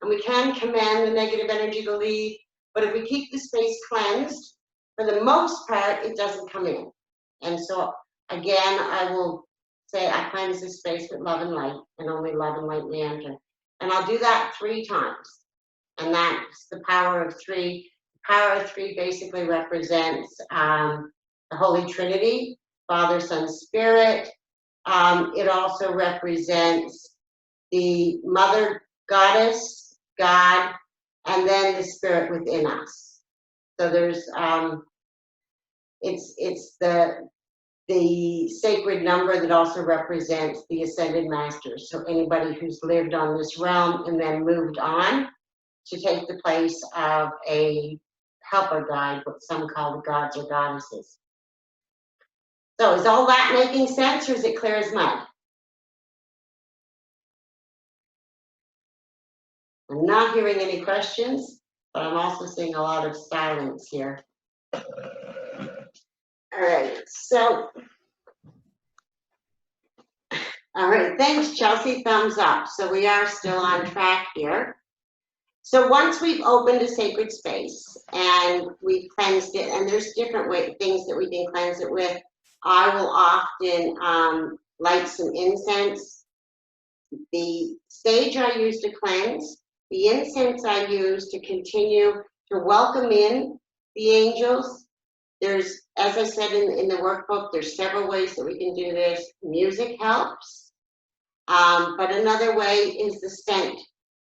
and we can command the negative energy to leave, but if we keep the space cleansed, for the most part, it doesn't come in. And so, again, I will say I cleanse this space with love and light, and only love and light may enter. And I'll do that 3 times. And that's the power of 3. The power of 3 basically represents the Holy Trinity, Father, Son, Spirit. It also represents the Mother Goddess, God, and then the Spirit within us. So there's it's the sacred number that also represents the Ascended Masters. So anybody who's lived on this realm and then moved on to take the place of a helper guide, what some call the gods or goddesses. So is all that making sense, or is it clear as mud? I'm not hearing any questions, but I'm also seeing a lot of silence here. All right, so, all right, thanks, Chelsea, thumbs up. So we are still on track here. So once we've opened a sacred space and we've cleansed it, and there's different things that we can cleanse it with, I will often light some incense. The sage I use to cleanse, the incense I use to continue to welcome in the angels. There's, as I said in the workbook, there's several ways that we can do this. Music helps, but another way is the scent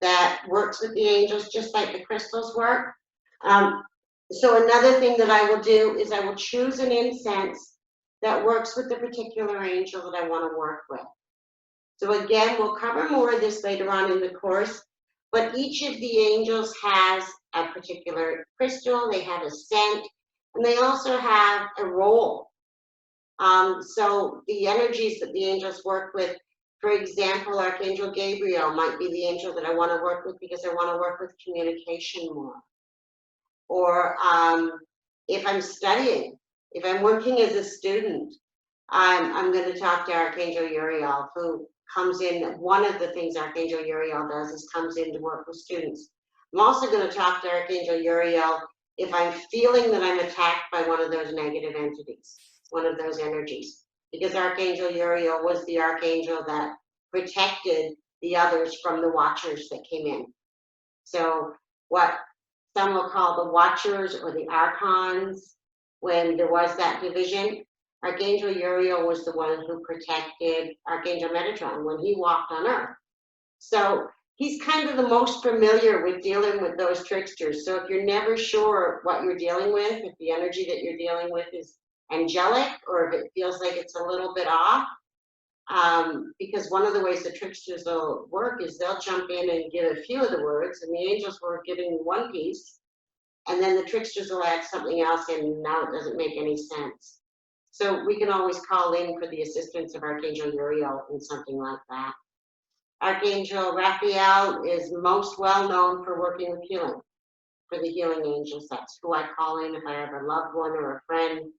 that works with the angels, just like the crystals work. So another thing that I will do is I will choose an incense that works with the particular angel that I want to work with. So again, we'll cover more of this later on in the course, but each of the angels has a particular crystal, they have a scent, and they also have a role. So the energies that the angels work with, for example, Archangel Gabriel might be the angel that I want to work with because I want to work with communication more. Or if I'm studying, if I'm working as a student, I'm going to talk to Archangel Uriel, who comes in. One of the things Archangel Uriel does is comes in to work with students. I'm also going to talk to Archangel Uriel if I'm feeling that I'm attacked by one of those negative entities, one of those energies, because Archangel Uriel was the archangel that protected the others from the watchers that came in. So what some will call the watchers or the archons, when there was that division, Archangel Uriel was the one who protected Archangel Metatron when he walked on Earth. So he's kind of the most familiar with dealing with those tricksters. So if you're never sure what you're dealing with, if the energy that you're dealing with is angelic, or if it feels like it's a little bit off, because one of the ways the tricksters will work is they'll jump in and give a few of the words, and the angels were giving one piece, and then the tricksters will add something else, and now it doesn't make any sense. So we can always call in for the assistance of Archangel Uriel in something like that. Archangel Raphael is most well known for working with healing, for the healing angels. That's who I call in if I have a loved one or a friend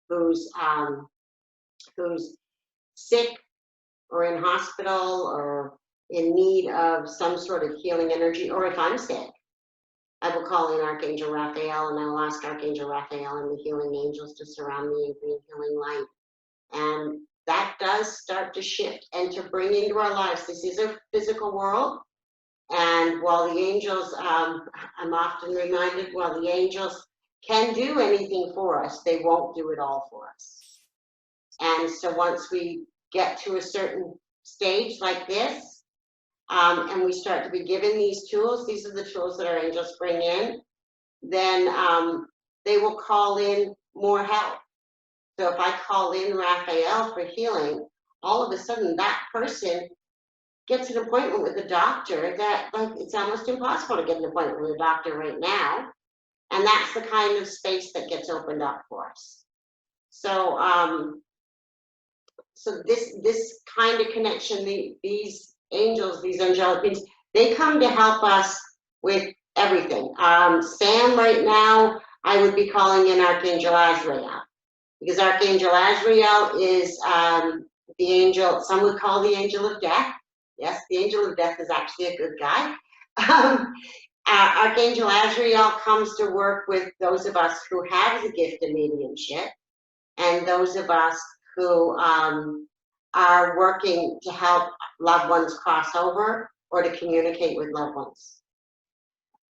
who's sick or in hospital or in need of some sort of healing energy, or if I'm sick, I will call in Archangel Raphael, and I will ask Archangel Raphael and the healing angels to surround me in green healing light. And that does start to shift and to bring into our lives. This is a physical world, and while the angels, I'm often reminded, while the angels can do anything for us, they won't do it all for us. And so once we get to a certain stage like this, and we start to be given these tools, these are the tools that our angels bring in, then they will call in more help. So if I call in Raphael for healing, all of a sudden that person gets an appointment with a doctor that, like, it's almost impossible to get an appointment with a doctor right now. And that's the kind of space that gets opened up for us. So so this kind of connection, these angels, these angelic beings, they come to help us with everything. Sam, right now, I would be calling in Archangel Azrael, because Archangel Azrael is the angel, some would call the angel of death. Yes, the angel of death is actually a good guy. Archangel Azrael comes to work with those of us who have the gift of mediumship, and those of us who are working to help loved ones cross over or to communicate with loved ones.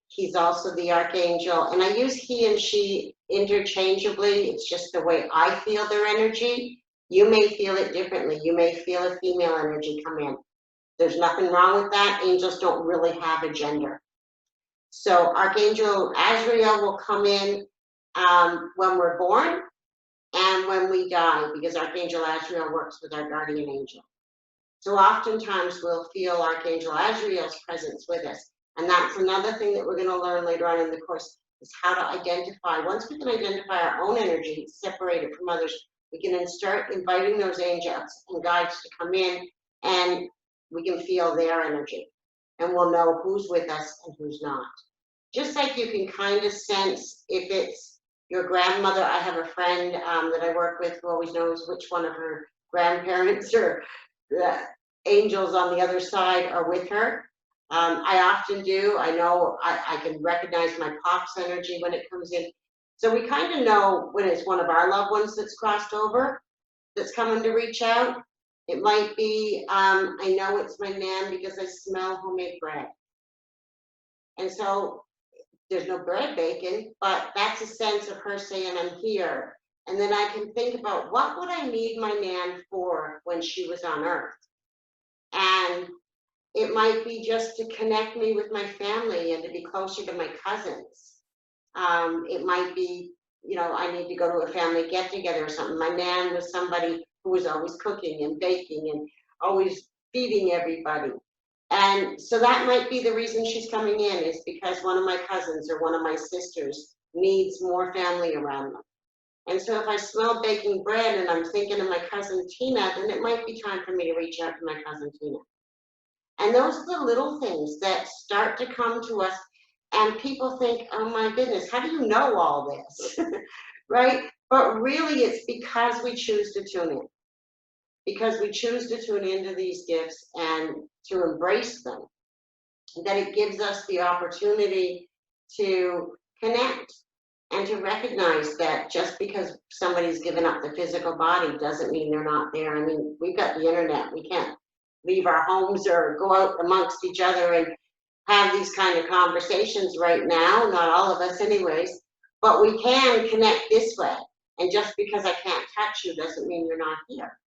He's also the archangel, and I use he and she interchangeably. It's just the way I feel their energy. You may feel it differently. You may feel a female energy come in. There's nothing wrong with that. Angels don't really have a gender. So Archangel Azrael will come in when we're born and when we die, because Archangel Azrael works with our guardian angel. So oftentimes we'll feel Archangel Azrael's presence with us. And that's another thing that we're going to learn later on in the course, is how to identify. Once we can identify our own energy, separate it from others, we can then start inviting those angels and guides to come in, and we can feel their energy. And we'll know who's with us and who's not. Just like you can kind of sense if it's your grandmother. I have a friend that I work with who always knows which one of her grandparents or angels on the other side are with her. I often do. I know I can recognize my pop's energy when it comes in. So we kind of know when it's one of our loved ones that's crossed over, that's coming to reach out. It might be, I know it's my nan because I smell homemade bread. And so there's no bread baking, but that's a sense of her saying, I'm here. And then I can think about, what would I need my nan for when she was on earth? And it might be just to connect me with my family and to be closer to my cousins. It might be, you know, I need to go to a family get together or something. My nan was somebody who was always cooking and baking and always feeding everybody. And so that might be the reason she's coming in, is because one of my cousins or one of my sisters needs more family around them. And so if I smell baking bread and I'm thinking of my cousin Tina, then it might be time for me to reach out to my cousin Tina. And those are the little things that start to come to us, and people think, oh my goodness, how do you know all this? Right? But really it's because we choose to tune in. Because we choose to tune into these gifts and to embrace them, that it gives us the opportunity to connect and to recognize that just because somebody's given up the physical body doesn't mean they're not there. I mean, we've got the internet. We can't leave our homes or go out amongst each other and have these kind of conversations right now, not all of us anyways, but we can connect this way. And just because I can't touch you doesn't mean you're not here.